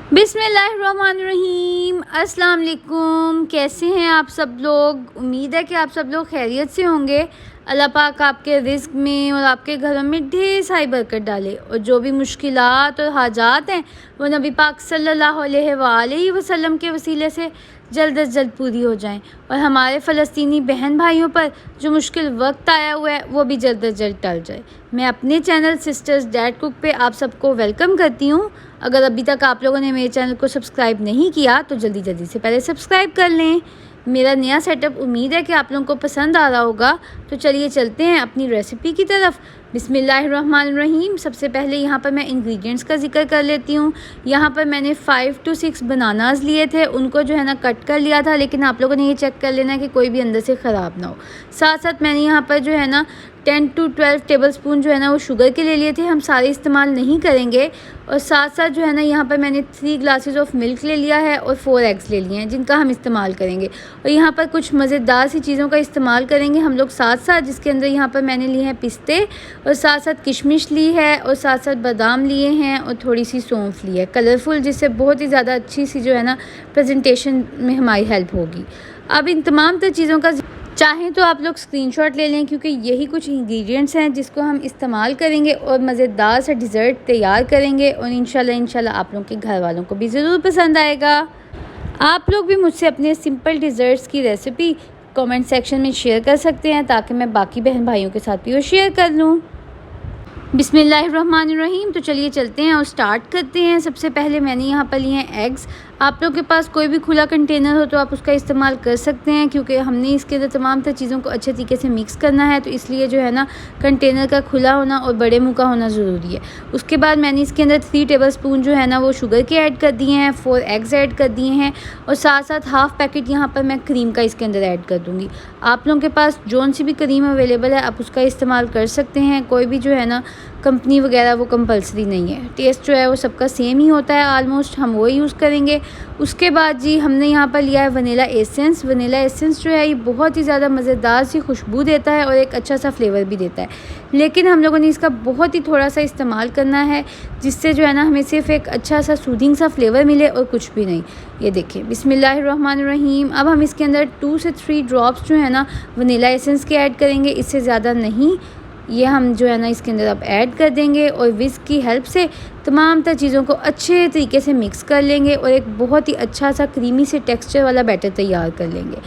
बिस्मिल्लाहिर्रहमानिर्रहीम। अस्सलाम वालेकुम। कैसे हैं आप सब लोग? उम्मीद है कि आप सब लोग खैरियत से होंगे। अल्लाह पाक आपके रिज़्क़ में और आपके घरों में ढेर सारी बरकत डाले और जो भी मुश्किलात और हाजात हैं वो नबी पाक सल्लल्लाहु अलैहि वसल्लम के वसीले से जल्द अज जल्द पूरी हो जाएं और हमारे फ़लस्तीनी बहन भाइयों पर जो मुश्किल वक्त आया हुआ है वो भी जल्द अज जल्द टल जाए। मैं अपने चैनल सिस्टर्स डैड कुक पे आप सबको वेलकम करती हूँ। अगर अभी तक आप लोगों ने मेरे चैनल को सब्सक्राइब नहीं किया तो जल्दी जल्दी से पहले सब्सक्राइब कर लें। मेरा नया सेटअप उम्मीद है कि आप लोगों को पसंद आ रहा होगा। तो चलिए चलते हैं अपनी रेसिपी की तरफ। बिस्मिल्लाहिर्रहमानिर्रहीम। सबसे पहले यहाँ पर मैं इंग्रेडिएंट्स का जिक्र कर लेती हूँ। यहाँ पर मैंने 5 to 6 बनानास लिए थे, उनको जो है ना कट कर लिया था, लेकिन आप लोगों ने ये चेक कर लेना कि कोई भी अंदर से ख़राब ना हो। साथ साथ मैंने यहाँ पर जो है ना 10 to 12 टेबलस्पून जो है ना वो शुगर के ले लिए थे, हम सारे इस्तेमाल नहीं करेंगे। और साथ साथ जो है ना यहाँ पर मैंने 3 ग्लासेस ऑफ मिल्क ले लिया है और 4 एग्स ले लिए हैं जिनका हम इस्तेमाल करेंगे। और यहाँ पर कुछ मज़ेदार सी चीज़ों का इस्तेमाल करेंगे हम लोग साथ साथ, जिसके अंदर यहाँ पर मैंने लिए हैं पिस्ते और साथ साथ किशमिश ली है और साथ साथ बादाम लिए हैं और थोड़ी सी सौंफ ली है कलरफुल, जिससे बहुत ही ज़्यादा अच्छी सी जो है ना प्रेजेंटेशन में हमारी हेल्प होगी। अब इन तमाम तर चीज़ों का चाहें तो आप लोग स्क्रीनशॉट ले लें, क्योंकि यही कुछ इंग्रेडिएंट्स हैं जिसको हम इस्तेमाल करेंगे और मज़ेदार सा डिज़र्ट तैयार करेंगे और इंशाल्लाह आप लोगों के घर वालों को भी ज़रूर पसंद आएगा। आप लोग भी मुझसे अपने सिंपल डिज़र्ट्स की रेसिपी कमेंट सेक्शन में शेयर कर सकते हैं ताकि मैं बाकी बहन भाइयों के साथ भी वो शेयर कर लूँ। बिस्मिल्लाहिर्रहमानिर्रहीम। तो चलिए चलते हैं और स्टार्ट करते हैं। सबसे पहले मैंने यहाँ पर लिए हैं एग्स। आप लोग के पास कोई भी खुला कंटेनर हो तो आप उसका इस्तेमाल कर सकते हैं, क्योंकि हमने इसके अंदर तमाम तर चीज़ों को अच्छे तरीके से मिक्स करना है, तो इसलिए जो है ना कंटेनर का खुला होना और बड़े मुँह का होना ज़रूरी है। उसके बाद मैंने इसके अंदर 3 टेबलस्पून जो है ना वो शुगर के ऐड कर दिए हैं, 4 एग्स ऐड कर दिए हैं और साथ साथ हाफ़ पैकेट यहाँ पर मैं क्रीम का इसके अंदर ऐड कर दूँगी। आप लोगों के पास जौन सी भी क्रीम अवेलेबल है आप उसका इस्तेमाल कर सकते हैं। कोई भी जो है ना कंपनी वगैरह वो कंपलसरी नहीं है, टेस्ट जो है वो सबका सेम ही होता है ऑलमोस्ट, हम वो यूज़ करेंगे। उसके बाद जी हमने यहाँ पर लिया है वनीला एसेंस। वनीला एसेंस जो है ये बहुत ही ज़्यादा मज़ेदार सी खुशबू देता है और एक अच्छा सा फ्लेवर भी देता है, लेकिन हम लोगों ने इसका बहुत ही थोड़ा सा इस्तेमाल करना है, जिससे जो है ना हमें सिर्फ एक अच्छा सा सूदिंग सा फ्लेवर मिले और कुछ भी नहीं। ये देखिए बिस्मिल्लाहिर्रहमानिर्रहीम। अब हम इसके अंदर 2 से 3 ड्रॉप्स जो है ना वनीला एसेंस के ऐड करेंगे, इससे ज़्यादा नहीं। ये हम जो है ना इसके अंदर अब ऐड कर देंगे और विस्क की हेल्प से तमाम तर चीज़ों को अच्छे तरीके से मिक्स कर लेंगे और एक बहुत ही अच्छा सा क्रीमी से टेक्सचर वाला बैटर तैयार कर लेंगे।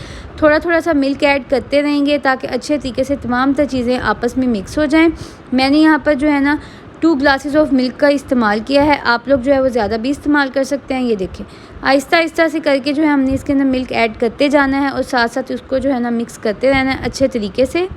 थोड़ा थोड़ा सा मिल्क ऐड करते रहेंगे ताकि अच्छे तरीके से तमाम तर चीज़ें आपस में मिक्स हो जाएं। मैंने यहाँ पर जो है ना 2 ग्लासेस ऑफ मिल्क का इस्तेमाल किया है, आप लोग जो है वो ज़्यादा भी इस्तेमाल कर सकते हैं। ये देखें आहिस्ता आहिस्ता से करके जो है हमने इसके अंदर मिल्क ऐड करते जाना है और साथ साथ उसको जो है ना मिक्स करते रहना है अच्छे तरीके से।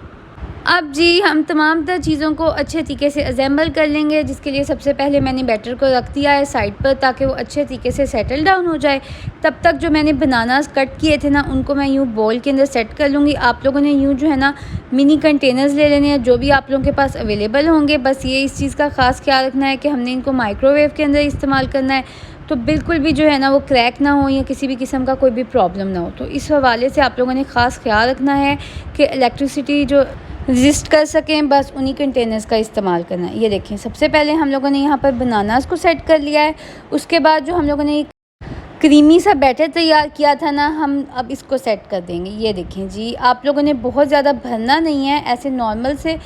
अब जी हम तमाम तर चीज़ों को अच्छे तरीके से असेंबल कर लेंगे, जिसके लिए सबसे पहले मैंने बैटर को रख दिया है साइड पर ताकि वो अच्छे तरीके से सेटल डाउन हो जाए। तब तक जो मैंने बनानास कट किए थे ना उनको मैं यूँ बॉल के अंदर सेट कर लूँगी। आप लोगों ने यूँ जो है ना मिनी कंटेनर्स ले लेने हैं जो भी आप लोगों के पास अवेलेबल होंगे। बस ये इस चीज़ का ख़ास ख्याल रखना है कि हमने इनको माइक्रोवेव के अंदर इस्तेमाल करना है, तो बिल्कुल भी जो है ना वो क्रैक ना हो या किसी भी किस्म का कोई भी प्रॉब्लम ना हो। तो इस हवाले से आप लोगों ने ख़ास ख्याल रखना है कि इलेक्ट्रिसिटी जो रजिस्ट कर सकें, बस उन्हीं कंटेनर्स का इस्तेमाल करना है। ये देखें सबसे पहले हम लोगों ने यहाँ पर बनानास को सेट कर लिया है। उसके बाद जो हम लोगों ने क्रीमी सा बैटर तैयार किया था ना, हम अब इसको सेट कर देंगे। ये देखें जी आप लोगों ने बहुत ज़्यादा भरना नहीं है, ऐसे नॉर्मल से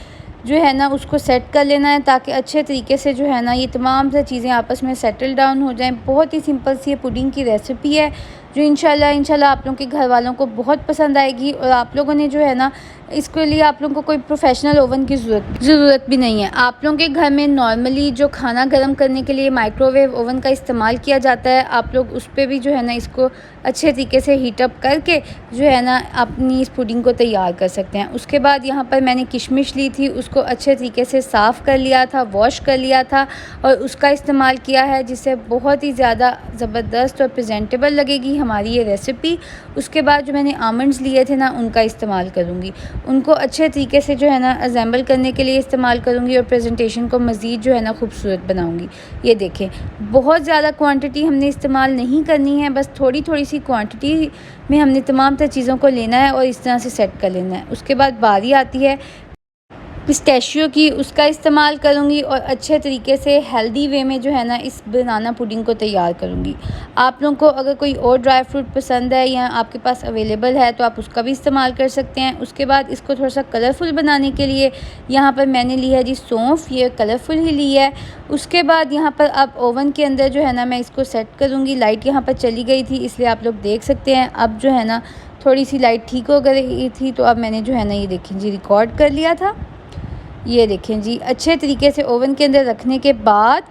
जो है ना उसको सेट कर लेना है ताकि अच्छे तरीके से जो है ना ये तमाम सी चीज़ें आपस में सेटल डाउन हो जाएं। बहुत ही सिंपल सी ये पुडिंग की रेसिपी है जो इंशाल्लाह आप लोगों के घर वालों को बहुत पसंद आएगी। और आप लोगों ने जो है ना इसके लिए आप लोगों को कोई प्रोफेशनल ओवन की ज़रूरत भी नहीं है। आप लोगों के घर में नॉर्मली जो खाना गर्म करने के लिए माइक्रोवेव ओवन का इस्तेमाल किया जाता है, आप लोग उस पर भी जो है ना इसको अच्छे तरीके से हीटअप करके जो है ना अपनी इस पुडिंग को तैयार कर सकते हैं। उसके बाद यहाँ पर मैंने किशमिश ली थी, उसको अच्छे तरीके से साफ़ कर लिया था, वॉश कर लिया था और उसका इस्तेमाल किया है, जिससे बहुत ही ज़्यादा ज़बरदस्त और प्रेजेंटेबल लगेगी हमारी ये रेसिपी। उसके बाद जो मैंने आमंड्स लिए थे ना उनका इस्तेमाल करूँगी, उनको अच्छे तरीके से जो है ना असेंबल करने के लिए इस्तेमाल करूँगी और प्रेजेंटेशन को मज़ीद जो है ना खूबसूरत बनाऊँगी। ये देखें बहुत ज़्यादा क्वांटिटी हमने इस्तेमाल नहीं करनी है, बस थोड़ी थोड़ी सी क्वांटिटी में हमने तमाम तर चीज़ों को लेना है और इस तरह से सेट कर लेना है। उसके बाद बारी आती है पिस्ताशियो की, उसका इस्तेमाल करूँगी और अच्छे तरीके से हेल्दी वे में जो है ना इस बनाना पुडिंग को तैयार करूँगी। आप लोगों को अगर कोई और ड्राई फ्रूट पसंद है या आपके पास अवेलेबल है तो आप उसका भी इस्तेमाल कर सकते हैं। उसके बाद इसको थोड़ा सा कलरफुल बनाने के लिए यहाँ पर मैंने ली है जी सौंफ, ये कलरफुल ही ली है। उसके बाद यहाँ पर अब ओवन के अंदर जो है ना मैं इसको सेट करूँगी। लाइट यहाँ पर चली गई थी इसलिए आप लोग देख सकते हैं अब जो है ना थोड़ी सी लाइट ठीक हो गई थी, तो अब मैंने जो है ना ये देखें जी रिकॉर्ड कर लिया था। ये देखें जी अच्छे तरीके से ओवन के अंदर रखने के बाद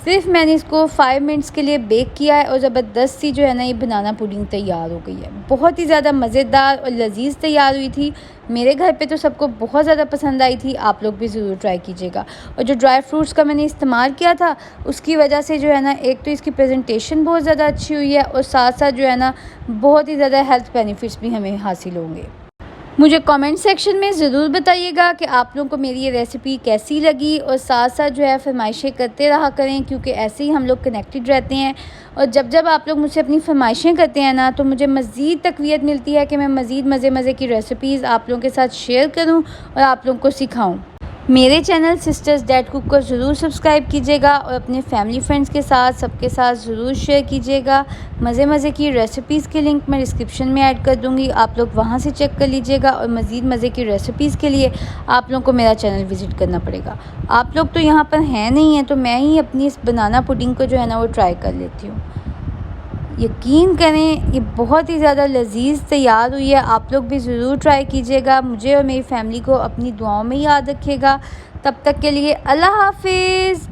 सिर्फ मैंने इसको 5 मिनट्स के लिए बेक किया है और ज़बरदस्त सी जो है ना ये बनाना पुडिंग तैयार हो गई है। बहुत ही ज़्यादा मज़ेदार और लजीज तैयार हुई थी। मेरे घर पे तो सबको बहुत ज़्यादा पसंद आई थी। आप लोग भी ज़रूर ट्राई कीजिएगा। और जो ड्राई फ्रूट्स का मैंने इस्तेमाल किया था उसकी वजह से जो है ना एक तो इसकी प्रेजेंटेशन बहुत ज़्यादा अच्छी हुई है और साथ साथ जो है ना बहुत ही ज़्यादा हेल्थ बेनिफिट्स भी हमें हासिल होंगे। मुझे कमेंट सेक्शन में ज़रूर बताइएगा कि आप लोगों को मेरी ये रेसिपी कैसी लगी और साथ साथ जो है फरमाइशें करते रहा करें, क्योंकि ऐसे ही हम लोग कनेक्टेड रहते हैं। और जब जब आप लोग मुझसे अपनी फरमाइशें करते हैं ना तो मुझे मज़ीद तक़वियत मिलती है कि मैं मज़ीद मज़े की रेसिपीज़ आप लोगों के साथ शेयर करूँ और आप लोगों को सिखाऊँ। मेरे चैनल सिस्टर्स डैड कुक को ज़रूर सब्सक्राइब कीजिएगा और अपने फैमिली फ्रेंड्स के साथ सबके साथ ज़रूर शेयर कीजिएगा। मज़े की रेसिपीज़ के लिंक मैं डिस्क्रिप्शन में ऐड कर दूँगी, आप लोग वहाँ से चेक कर लीजिएगा। और मज़ीद मज़े की रेसिपीज़ के लिए आप लोगों को मेरा चैनल विज़िट करना पड़ेगा। आप लोग तो यहाँ पर हैं नहीं हैं तो मैं ही अपनी इस बनाना पुडिंग को जो है ना वो ट्राई कर लेती हूँ। यकीन करें ये बहुत ही ज़्यादा लजीज तैयार हुई है। आप लोग भी ज़रूर ट्राई कीजिएगा। मुझे और मेरी फैमिली को अपनी दुआओं में याद रखिएगा। तब तक के लिए अल्लाह हाफिज़।